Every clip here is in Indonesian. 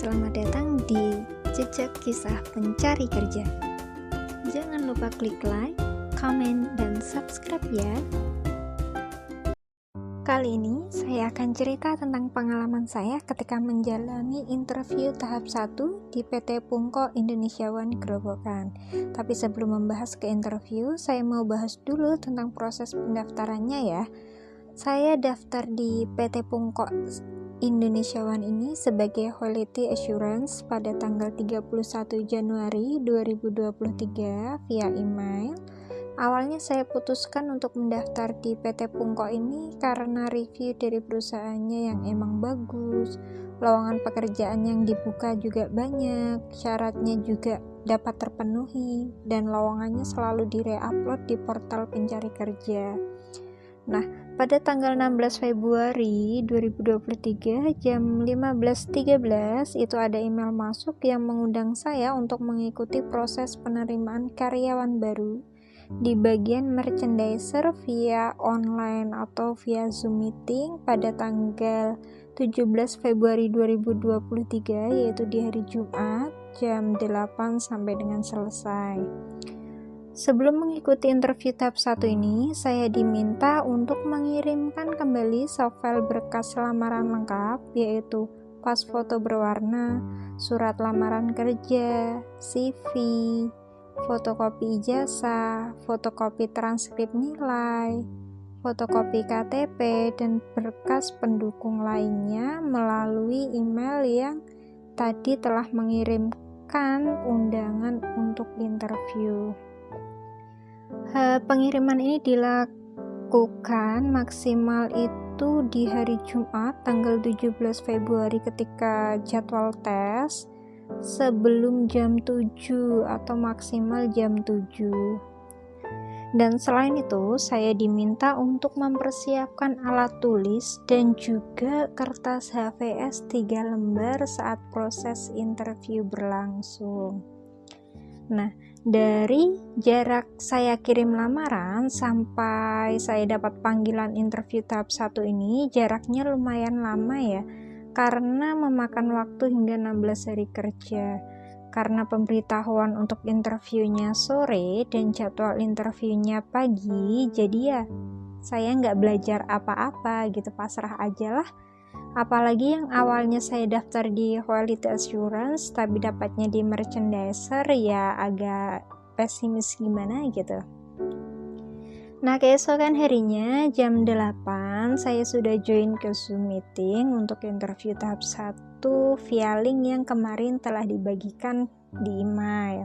selamat datang di Jejak Kisah Pencari Kerja. Jangan lupa klik like, komen, dan subscribe ya. Kali ini saya akan cerita tentang pengalaman saya ketika menjalani interview tahap 1 di PT Pungko Indonesia One Grobogan. Tapi sebelum membahas ke interview, saya mau bahas dulu tentang proses pendaftarannya ya. Saya daftar di PT Pungko Indonesia One ini sebagai Quality Assurance pada tanggal 31 Januari 2023 via email. Awalnya saya putuskan untuk mendaftar di PT Pungko ini karena review dari perusahaannya yang emang bagus, lowongan pekerjaan yang dibuka juga banyak, syaratnya juga dapat terpenuhi, dan lowongannya selalu di-reupload di portal pencari kerja. Nah, pada tanggal 16 Februari 2023 jam 15.13 itu ada email masuk yang mengundang saya untuk mengikuti proses penerimaan karyawan baru di bagian merchandiser via online atau via Zoom meeting pada tanggal 17 Februari 2023, yaitu di hari Jumat jam 8 sampai dengan selesai. Sebelum mengikuti interview tahap 1 ini, saya diminta untuk mengirimkan kembali softfile berkas lamaran lengkap, yaitu pas foto berwarna, surat lamaran kerja, CV, fotokopi ijazah, fotokopi transkrip nilai, fotokopi KTP, dan berkas pendukung lainnya melalui email yang tadi telah mengirimkan undangan untuk interview. Pengiriman ini dilakukan maksimal itu di hari Jumat tanggal 17 Februari ketika jadwal tes sebelum jam 7 atau maksimal jam 7. Dan selain itu, saya diminta untuk mempersiapkan alat tulis dan juga kertas HVS 3 lembar saat proses interview berlangsung. Nah, dari jarak saya kirim lamaran sampai saya dapat panggilan interview tahap 1 ini jaraknya lumayan lama ya, karena memakan waktu hingga 16 hari kerja. Karena pemberitahuan untuk interviewnya sore dan jadwal interviewnya pagi, jadi ya saya nggak belajar apa-apa gitu, pasrah aja lah. Apalagi yang awalnya saya daftar di Quality Assurance tapi dapatnya di merchandiser, ya agak pesimis gimana gitu. Nah, keesokan harinya jam 8 saya sudah join ke Zoom meeting untuk interview tahap 1 via link yang kemarin telah dibagikan di email.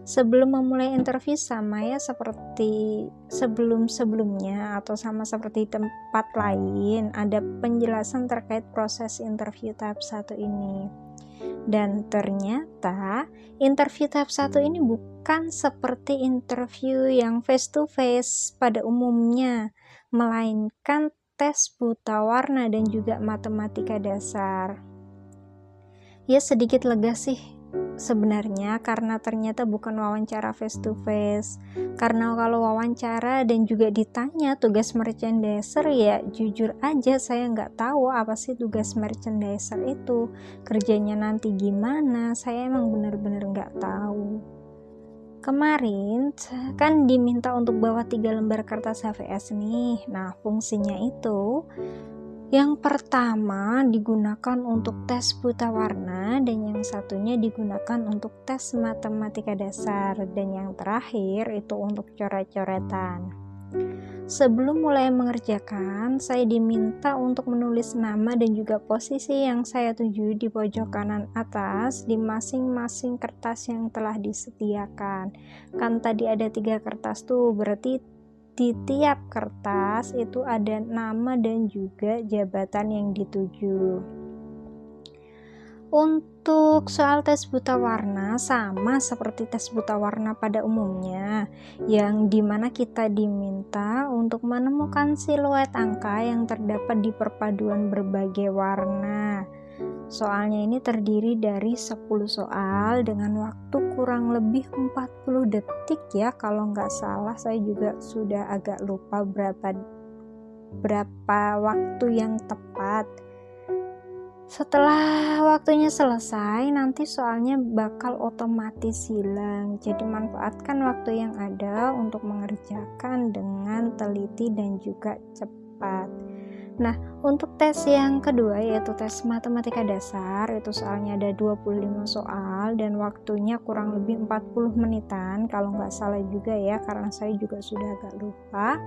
Sebelum memulai interview sama ya seperti sebelum-sebelumnya atau sama seperti tempat lain, ada penjelasan terkait proses interview tahap 1 ini. Dan ternyata interview tahap 1 ini bukan seperti interview yang face to face pada umumnya, melainkan tes buta warna dan juga matematika dasar. Ya, sedikit lega sih sebenarnya karena ternyata bukan wawancara face to face. Karena kalau wawancara dan juga ditanya tugas merchandiser, ya jujur aja saya nggak tahu apa sih tugas merchandiser itu, kerjanya nanti gimana, saya emang bener-bener nggak tahu. Kemarin kan diminta untuk bawa 3 lembar kertas HVS nih. Nah, fungsinya itu yang pertama digunakan untuk tes buta warna dan yang satunya digunakan untuk tes matematika dasar, dan yang terakhir itu untuk coret-coretan. Sebelum mulai mengerjakan, saya diminta untuk menulis nama dan juga posisi yang saya tuju di pojok kanan atas di masing-masing kertas yang telah disediakan. Kan tadi ada 3 kertas tuh, berarti di tiap kertas itu ada nama dan juga jabatan yang dituju. Untuk soal tes buta warna sama seperti tes buta warna pada umumnya, yang dimana kita diminta untuk menemukan siluet angka yang terdapat di perpaduan berbagai warna. Soalnya ini terdiri dari 10 soal dengan waktu kurang lebih 40 detik ya kalau nggak salah, saya juga sudah agak lupa berapa waktu yang tepat. Setelah waktunya selesai, nanti soalnya bakal otomatis hilang. Jadi manfaatkan waktu yang ada untuk mengerjakan dengan teliti dan juga cepat. Nah, untuk tes yang kedua yaitu tes matematika dasar, itu soalnya ada 25 soal dan waktunya kurang lebih 40 menitan kalau nggak salah juga ya, karena saya juga sudah agak lupa.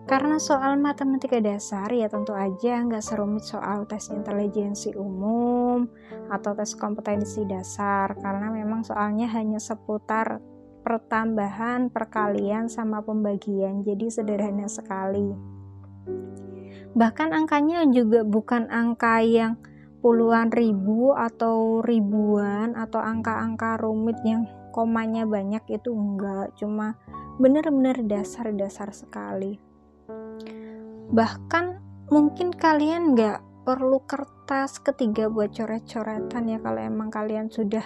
Karena soal matematika dasar ya tentu aja nggak serumit soal tes intelijensi umum atau tes kompetensi dasar, karena memang soalnya hanya seputar pertambahan, perkalian, sama pembagian, jadi sederhana sekali. Bahkan angkanya juga bukan angka yang puluhan ribu atau ribuan atau angka-angka rumit yang komanya banyak, itu enggak, cuma benar-benar dasar-dasar sekali. Bahkan mungkin kalian nggak perlu kertas ketiga buat coret-coretan ya, kalau emang kalian sudah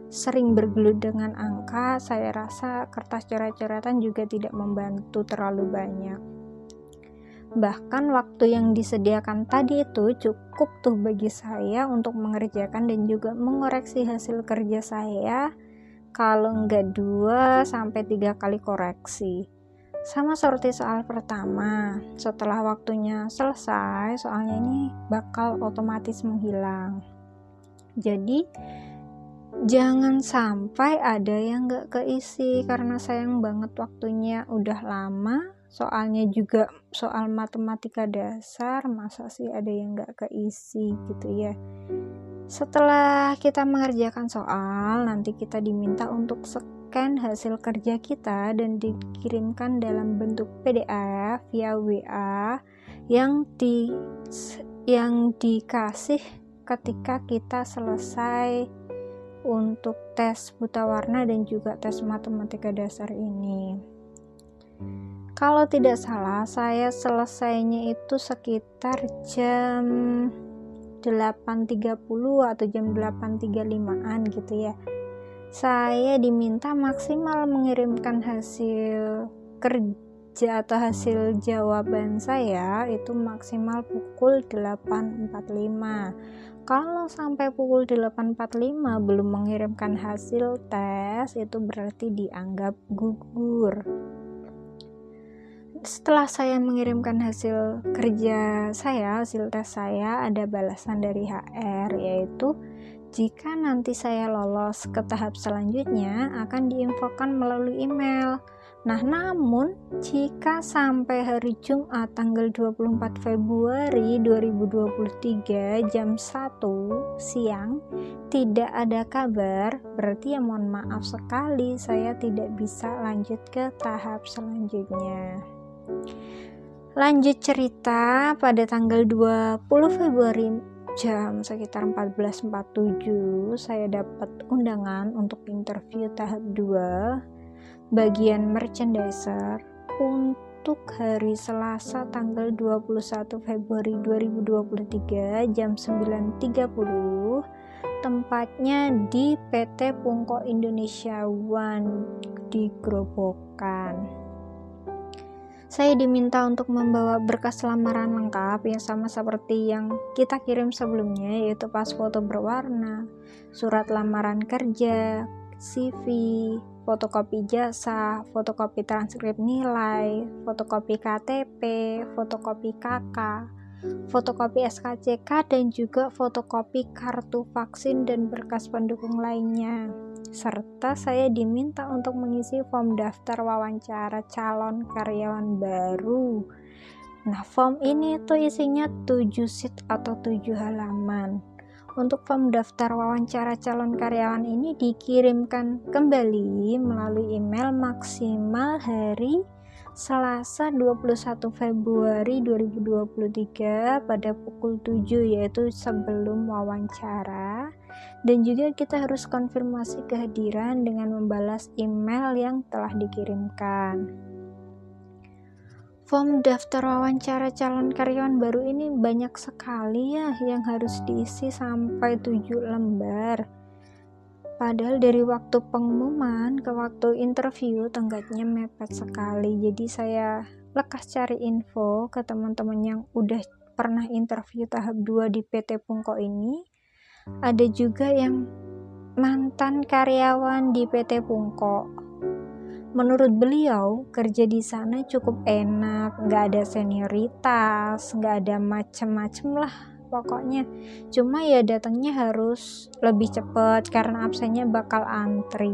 sering bergelut dengan angka. Saya rasa kertas coret-coretan juga tidak membantu terlalu banyak. Bahkan waktu yang disediakan tadi itu cukup tuh bagi saya untuk mengerjakan dan juga mengoreksi hasil kerja saya, kalau nggak 2-3 kali koreksi. Sama seperti soal pertama, setelah waktunya selesai, soalnya ini bakal otomatis menghilang. Jadi jangan sampai ada yang gak keisi, karena sayang banget waktunya udah lama. Soalnya juga soal matematika dasar, masa sih ada yang gak keisi gitu ya. Setelah kita mengerjakan soal, nanti kita diminta untuk scan hasil kerja kita dan dikirimkan dalam bentuk PDF via WA yang dikasih ketika kita selesai untuk tes buta warna dan juga tes matematika dasar ini. Kalau tidak salah, saya selesainya itu sekitar jam 8.30 atau jam 8.35an gitu ya. Saya diminta maksimal mengirimkan hasil kerja atau hasil jawaban saya itu maksimal pukul 8.45. Kalau sampai pukul 8.45 belum mengirimkan hasil tes, itu berarti dianggap gugur. Setelah saya mengirimkan hasil kerja saya, hasil tes saya, ada balasan dari HR, yaitu jika nanti saya lolos ke tahap selanjutnya akan diinfokan melalui email. Nah, namun jika sampai hari Jumat tanggal 24 Februari 2023 jam 1 siang tidak ada kabar, berarti ya mohon maaf sekali, saya tidak bisa lanjut ke tahap selanjutnya. Lanjut cerita, pada tanggal 20 Februari jam sekitar 14.47 saya dapat undangan untuk interview tahap 2 bagian merchandiser untuk hari Selasa tanggal 21 Februari 2023 jam 9.30, tempatnya di PT Pungko Indonesia One di Grobogan. Saya diminta untuk membawa berkas lamaran lengkap yang sama seperti yang kita kirim sebelumnya, yaitu pas foto berwarna, surat lamaran kerja, CV, fotokopi jasa, fotokopi transkrip nilai, fotokopi KTP, fotokopi KK, fotokopi SKCK, dan juga fotokopi kartu vaksin dan berkas pendukung lainnya. Serta saya diminta untuk mengisi form daftar wawancara calon karyawan baru. Nah, form ini tuh isinya 7 sheet atau 7 halaman. Untuk form daftar wawancara calon karyawan ini dikirimkan kembali melalui email maksimal hari Selasa 21 Februari 2023 pada pukul 7, yaitu sebelum wawancara. Dan juga kita harus konfirmasi kehadiran dengan membalas email yang telah dikirimkan. Form daftar wawancara calon karyawan baru ini banyak sekali ya yang harus diisi, sampai 7 lembar. Padahal dari waktu pengumuman ke waktu interview tenggatnya mepet sekali. Jadi saya lekas cari info ke teman-teman yang udah pernah interview tahap 2 di PT Pungko ini, ada juga yang mantan karyawan di PT Pungko. Menurut beliau, kerja di sana cukup enak, nggak ada senioritas, nggak ada macem-macem lah pokoknya. Cuma ya datangnya harus lebih cepat karena absennya bakal antri.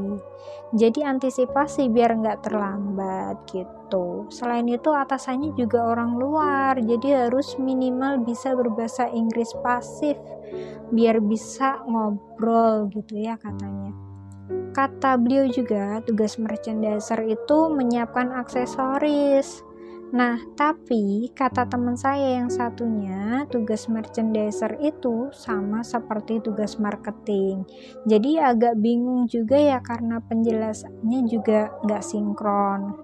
Jadi antisipasi biar nggak terlambat gitu. Selain itu atasannya juga orang luar, jadi harus minimal bisa berbahasa Inggris pasif biar bisa ngobrol gitu ya katanya. Kata beliau juga, tugas merchandiser itu menyiapkan aksesoris. Nah, tapi kata teman saya yang satunya, tugas merchandiser itu sama seperti tugas marketing. Jadi agak bingung juga ya karena penjelasannya juga nggak sinkron.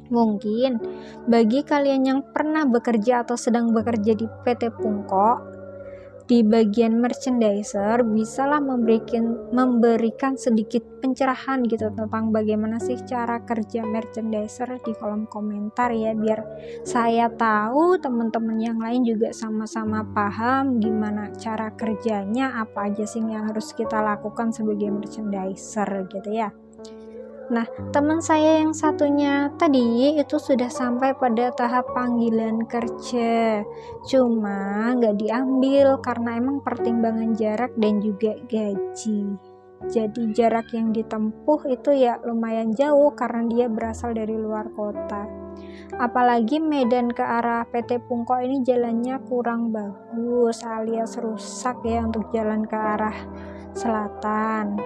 Mungkin bagi kalian yang pernah bekerja atau sedang bekerja di PT Pungko, di bagian merchandiser bisalah memberikan sedikit pencerahan gitu tentang bagaimana sih cara kerja merchandiser di kolom komentar ya, biar saya tahu teman-teman yang lain juga sama-sama paham gimana cara kerjanya, apa aja sih yang harus kita lakukan sebagai merchandiser gitu ya. Nah, teman saya yang satunya tadi itu sudah sampai pada tahap panggilan kerja, cuma nggak diambil karena emang pertimbangan jarak dan juga gaji. Jadi jarak yang ditempuh itu ya lumayan jauh karena dia berasal dari luar kota. Apalagi Medan ke arah PT Pungko ini jalannya kurang bagus alias rusak ya untuk jalan ke arah selatan.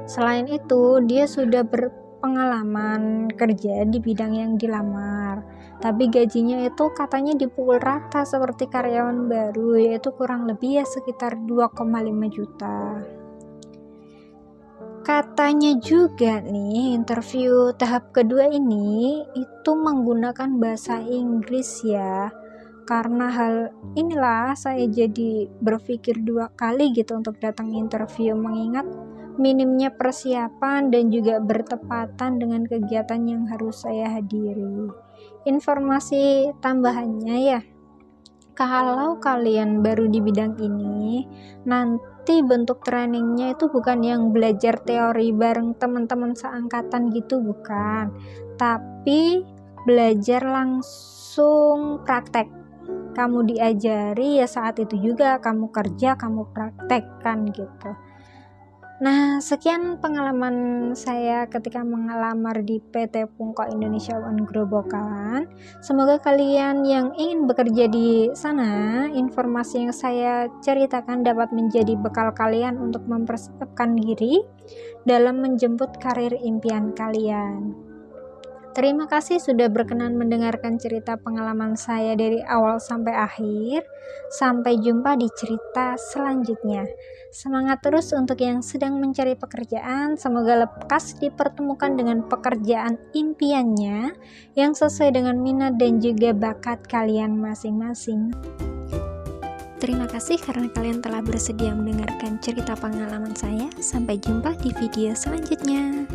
Selain itu, dia sudah berpengalaman kerja di bidang yang dilamar, tapi gajinya itu katanya dipukul rata seperti karyawan baru, yaitu kurang lebih ya sekitar 2,5 juta. Katanya juga nih, interview tahap kedua ini itu menggunakan bahasa Inggris ya. Karena hal inilah saya jadi berpikir 2 kali gitu untuk datang interview, mengingat minimnya persiapan dan juga bertepatan dengan kegiatan yang harus saya hadiri. Informasi tambahannya ya, kalau kalian baru di bidang ini, nanti bentuk trainingnya itu bukan yang belajar teori bareng teman-teman seangkatan gitu, bukan, tapi belajar langsung praktek. Kamu diajari ya saat itu juga kamu kerja, kamu praktekkan gitu. Nah, sekian pengalaman saya ketika mengelamar di PT Pungko Indonesia One Grobogan. Semoga kalian yang ingin bekerja di sana, informasi yang saya ceritakan dapat menjadi bekal kalian untuk mempersiapkan diri dalam menjemput karir impian kalian. Terima kasih sudah berkenan mendengarkan cerita pengalaman saya dari awal sampai akhir. Sampai jumpa di cerita selanjutnya. Semangat terus untuk yang sedang mencari pekerjaan. Semoga lekas dipertemukan dengan pekerjaan impiannya yang sesuai dengan minat dan juga bakat kalian masing-masing. Terima kasih karena kalian telah bersedia mendengarkan cerita pengalaman saya. Sampai jumpa di video selanjutnya.